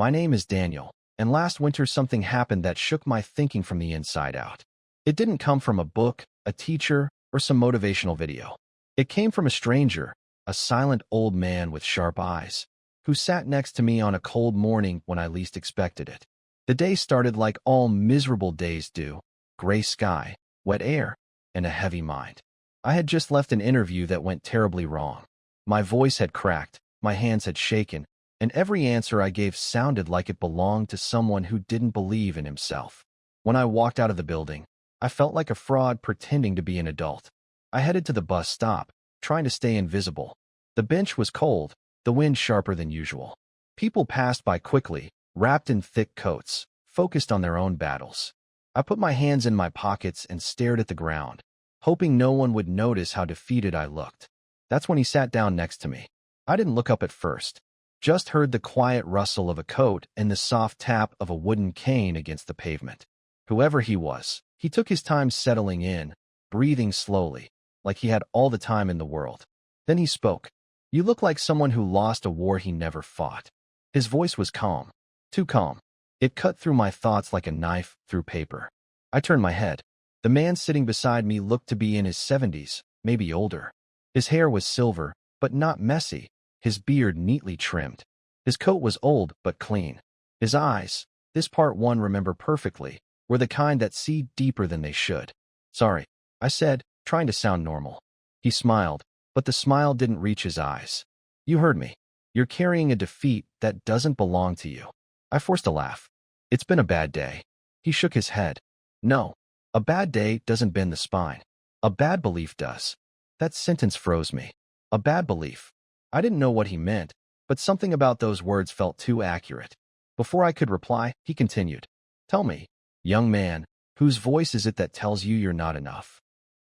My name is Daniel, and last winter something happened that shook my thinking from the inside out. It didn't come from a book, a teacher, or some motivational video. It came from a stranger, a silent old man with sharp eyes, who sat next to me on a cold morning when I least expected it. The day started like all miserable days do: gray sky, wet air, and a heavy mind. I had just left an interview that went terribly wrong. My voice had cracked, my hands had shaken, and every answer I gave sounded like it belonged to someone who didn't believe in himself. When I walked out of the building, I felt like a fraud pretending to be an adult. I headed to the bus stop, trying to stay invisible. The bench was cold, the wind sharper than usual. People passed by quickly, wrapped in thick coats, focused on their own battles. I put my hands in my pockets and stared at the ground, hoping no one would notice how defeated I looked. That's when he sat down next to me. I didn't look up at first, just heard the quiet rustle of a coat and the soft tap of a wooden cane against the pavement. Whoever he was, he took his time settling in, breathing slowly, like he had all the time in the world. Then he spoke. "You look like someone who lost a war he never fought." His voice was calm, too calm. It cut through my thoughts like a knife through paper. I turned my head. The man sitting beside me looked to be in his 70s, maybe older. His hair was silver, but not messy, his beard neatly trimmed. His coat was old but clean. His eyes, this part one remember perfectly, were the kind that see deeper than they should. "Sorry," I said, trying to sound normal. He smiled, but the smile didn't reach his eyes. "You heard me. You're carrying a defeat that doesn't belong to you." I forced a laugh. "It's been a bad day." He shook his head. "No, a bad day doesn't bend the spine. A bad belief does." That sentence froze me. A bad belief. I didn't know what he meant, but something about those words felt too accurate. Before I could reply, he continued. "Tell me, young man, whose voice is it that tells you you're not enough?"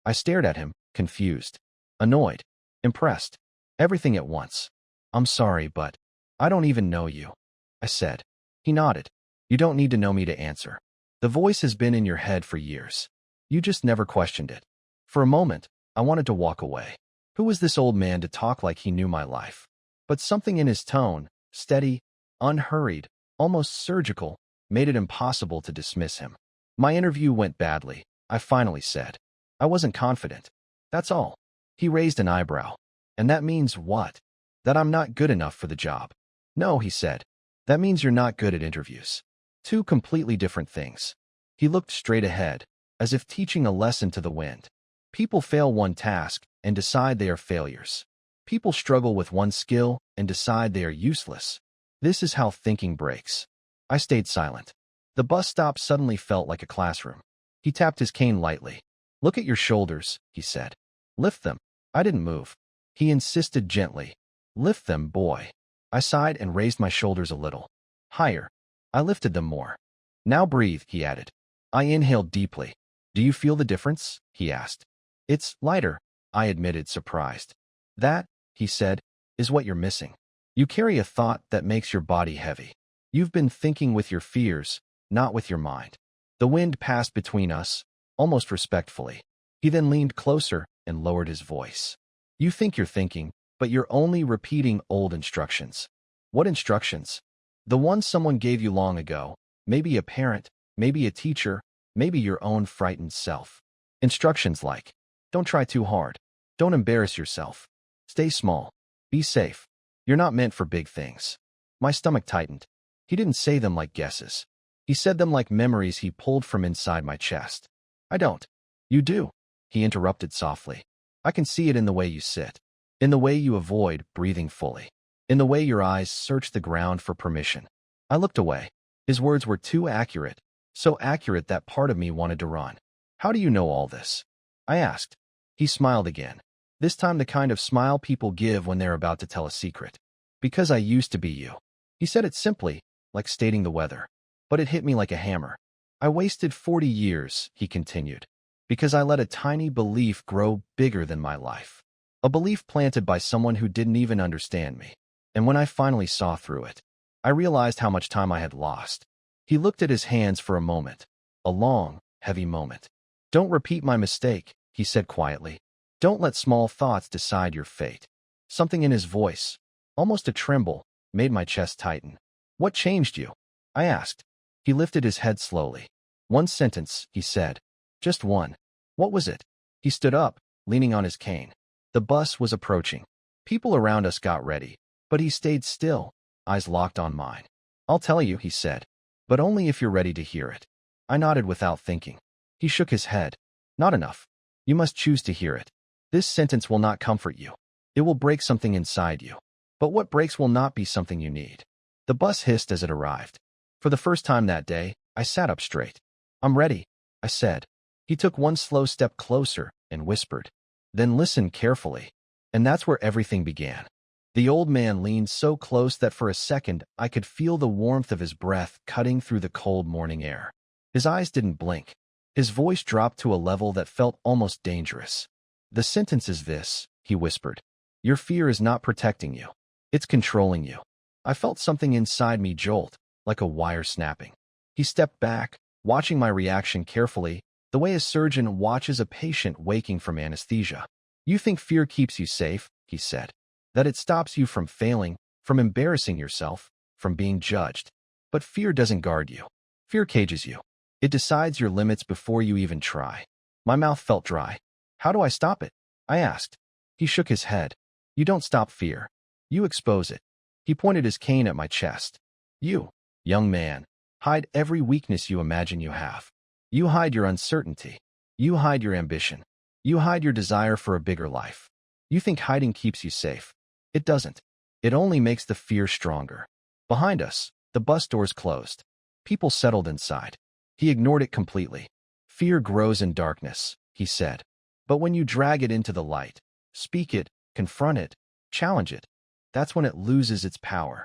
I stared at him, confused, annoyed, impressed, everything at once. "I'm sorry, but I don't even know you," I said. He nodded. "You don't need to know me to answer. The voice has been in your head for years. You just never questioned it." For a moment, I wanted to walk away. Who was this old man to talk like he knew my life? But something in his tone, steady, unhurried, almost surgical, made it impossible to dismiss him. "My interview went badly," I finally said. "I wasn't confident. That's all." He raised an eyebrow. "And that means what?" "That I'm not good enough for the job." "No," he said. "That means you're not good at interviews." Two completely different things. He looked straight ahead, as if teaching a lesson to the wind. People fail one task and decide they are failures. People struggle with one skill and decide they are useless. This is how thinking breaks. I stayed silent. The bus stop suddenly felt like a classroom. He tapped his cane lightly. "Look at your shoulders," he said. "Lift them." I didn't move. He insisted gently. "Lift them, boy." I sighed and raised my shoulders a little. Higher. I lifted them more. "Now breathe," he added. I inhaled deeply. "Do you feel the difference?" he asked. "It's lighter," I admitted, surprised. "That," he said, "is what you're missing. You carry a thought that makes your body heavy. You've been thinking with your fears, not with your mind." The wind passed between us, almost respectfully. He then leaned closer and lowered his voice. "You think you're thinking, but you're only repeating old instructions." "What instructions?" "The ones someone gave you long ago. Maybe a parent, maybe a teacher, maybe your own frightened self. Instructions like, don't try too hard. Don't embarrass yourself. Stay small. Be safe. You're not meant for big things." My stomach tightened. He didn't say them like guesses. He said them like memories he pulled from inside my chest. "I don't." "You do," he interrupted softly. "I can see it in the way you sit, in the way you avoid breathing fully, in the way your eyes search the ground for permission." I looked away. His words were too accurate, so accurate that part of me wanted to run. "How do you know all this?" I asked. He smiled again, this time the kind of smile people give when they're about to tell a secret. "Because I used to be you." He said it simply, like stating the weather. But it hit me like a hammer. "I wasted 40 years, he continued, because I let a tiny belief grow bigger than my life. A belief planted by someone who didn't even understand me. And when I finally saw through it, I realized how much time I had lost." He looked at his hands for a moment, a long, heavy moment. "Don't repeat my mistake," he said quietly. "Don't let small thoughts decide your fate." Something in his voice, almost a tremble, made my chest tighten. What changed you? I asked. He lifted his head slowly. One sentence, he said. Just one. What was it? He stood up, leaning on his cane. The bus was approaching. People around us got ready, but he stayed still, eyes locked on mine. I'll tell you, he said, but only if you're ready to hear it. I nodded without thinking. He shook his head. Not enough. You must choose to hear it. This sentence will not comfort you. It will break something inside you. But what breaks will not be something you need. The bus hissed as it arrived. For the first time that day, I sat up straight. I'm ready, I said. He took one slow step closer and whispered, then listen carefully. And that's where everything began. The old man leaned so close that for a second I could feel the warmth of his breath cutting through the cold morning air. His eyes didn't blink. His voice dropped to a level that felt almost dangerous. The sentence is this, he whispered. Your fear is not protecting you. It's controlling you. I felt something inside me jolt, like a wire snapping. He stepped back, watching my reaction carefully, the way a surgeon watches a patient waking from anesthesia. You think fear keeps you safe, he said. That it stops you from failing, from embarrassing yourself, from being judged. But fear doesn't guard you. Fear cages you. It decides your limits before you even try. My mouth felt dry. How do I stop it? I asked. He shook his head. You don't stop fear. You expose it. He pointed his cane at my chest. You, young man, hide every weakness you imagine you have. You hide your uncertainty. You hide your ambition. You hide your desire for a bigger life. You think hiding keeps you safe. It doesn't. It only makes the fear stronger. Behind us, the bus doors closed. People settled inside. He ignored it completely. Fear grows in darkness, he said. But when you drag it into the light, speak it, confront it, challenge it, that's when it loses its power.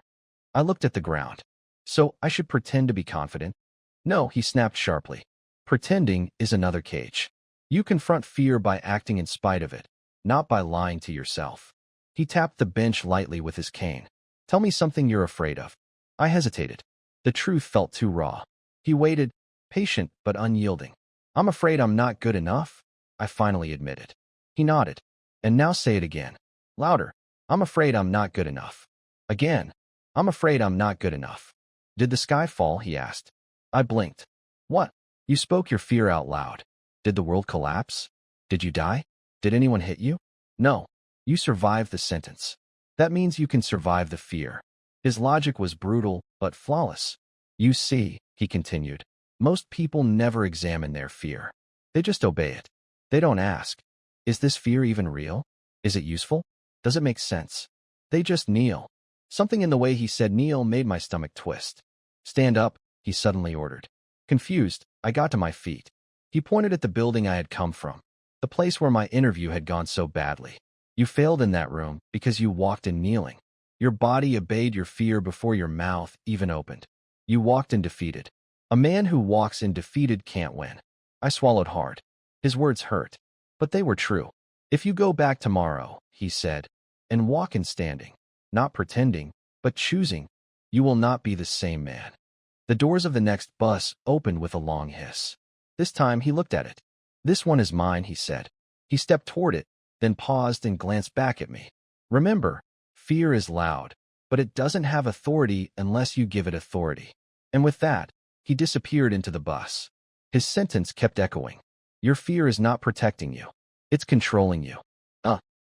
I looked at the ground. So I should pretend to be confident? No, he snapped sharply. Pretending is another cage. You confront fear by acting in spite of it, not by lying to yourself. He tapped the bench lightly with his cane. Tell me something you're afraid of. I hesitated. The truth felt too raw. He waited, patient but unyielding. I'm afraid I'm not good enough, I finally admitted. He nodded. And now say it again. Louder. I'm afraid I'm not good enough. Again. I'm afraid I'm not good enough. Did the sky fall? He asked. I blinked. What? You spoke your fear out loud. Did the world collapse? Did you die? Did anyone hit you? No. You survived the sentence. That means you can survive the fear. His logic was brutal, but flawless. You see, he continued, most people never examine their fear. They just obey it. They don't ask, is this fear even real? Is it useful? Does it make sense? They just kneel. Something in the way he said kneel made my stomach twist. Stand up, he suddenly ordered. Confused, I got to my feet. He pointed at the building I had come from, the place where my interview had gone so badly. You failed in that room because you walked in kneeling. Your body obeyed your fear before your mouth even opened. You walked in defeated. A man who walks in defeated can't win. I swallowed hard. His words hurt, but they were true. If you go back tomorrow, he said, and walk in standing, not pretending, but choosing, you will not be the same man. The doors of the next bus opened with a long hiss. This time he looked at it. This one is mine, he said. He stepped toward it, then paused and glanced back at me. Remember, fear is loud, but it doesn't have authority unless you give it authority. And with that, he disappeared into the bus. His sentence kept echoing. Your fear is not protecting you. It's controlling you.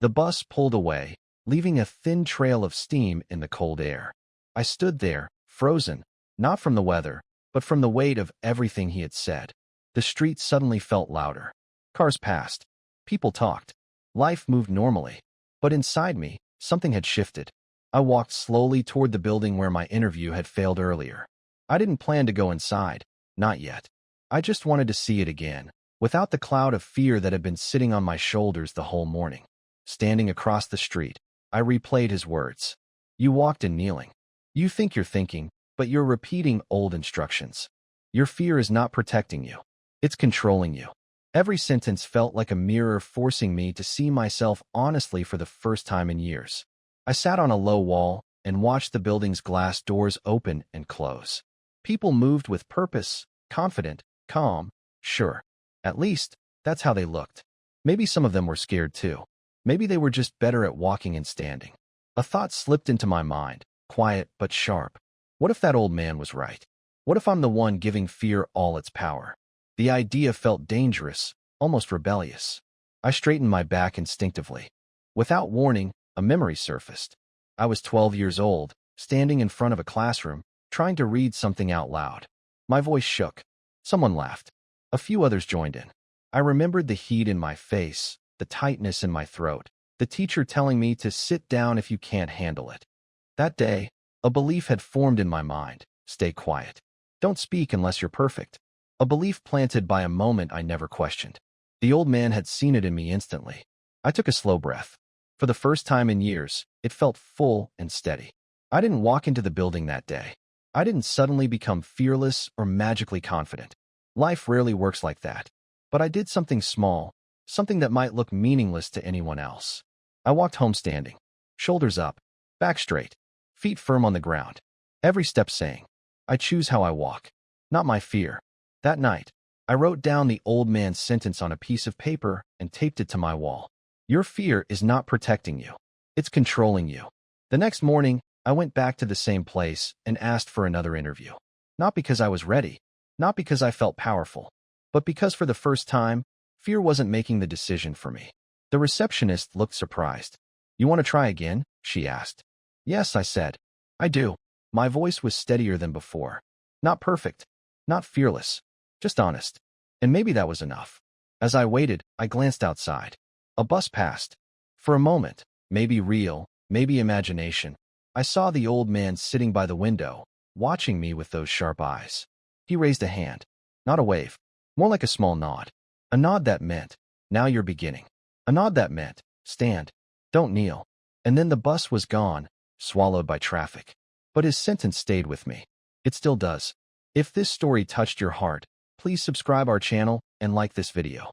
The bus pulled away, leaving a thin trail of steam in the cold air. I stood there, frozen, not from the weather, but from the weight of everything he had said. The street suddenly felt louder. Cars passed. People talked. Life moved normally. But inside me, something had shifted. I walked slowly toward the building where my interview had failed earlier. I didn't plan to go inside. Not yet. I just wanted to see it again, without the cloud of fear that had been sitting on my shoulders the whole morning. Standing across the street, I replayed his words. You walked in kneeling. You think you're thinking, but you're repeating old instructions. Your fear is not protecting you. It's controlling you. Every sentence felt like a mirror forcing me to see myself honestly for the first time in years. I sat on a low wall and watched the building's glass doors open and close. People moved with purpose, confident, calm, sure. At least, that's how they looked. Maybe some of them were scared too. Maybe they were just better at walking and standing. A thought slipped into my mind, quiet but sharp. What if that old man was right? What if I'm the one giving fear all its power? The idea felt dangerous, almost rebellious. I straightened my back instinctively. Without warning, a memory surfaced. I was 12 years old, standing in front of a classroom, trying to read something out loud. My voice shook. Someone laughed. A few others joined in. I remembered the heat in my face, the tightness in my throat, the teacher telling me to sit down if you can't handle it. That day, a belief had formed in my mind. Stay quiet. Don't speak unless you're perfect. A belief planted by a moment I never questioned. The old man had seen it in me instantly. I took a slow breath. For the first time in years, it felt full and steady. I didn't walk into the building that day. I didn't suddenly become fearless or magically confident. Life rarely works like that. But I did something small, something that might look meaningless to anyone else. I walked home standing, shoulders up, back straight, feet firm on the ground. Every step saying, I choose how I walk, not my fear. That night, I wrote down the old man's sentence on a piece of paper and taped it to my wall. Your fear is not protecting you. It's controlling you. The next morning, I went back to the same place and asked for another interview. Not because I was ready, not because I felt powerful, but because for the first time, fear wasn't making the decision for me. The receptionist looked surprised. You want to try again? She asked. Yes, I said. I do. My voice was steadier than before. Not perfect, not fearless, just honest. And maybe that was enough. As I waited, I glanced outside. A bus passed. For a moment, maybe real, maybe imagination, I saw the old man sitting by the window, watching me with those sharp eyes. He raised a hand. Not a wave, more like a small nod. A nod that meant, now you're beginning. A nod that meant, stand, don't kneel. And then the bus was gone, swallowed by traffic. But his sentence stayed with me. It still does. If this story touched your heart, please subscribe our channel and like this video.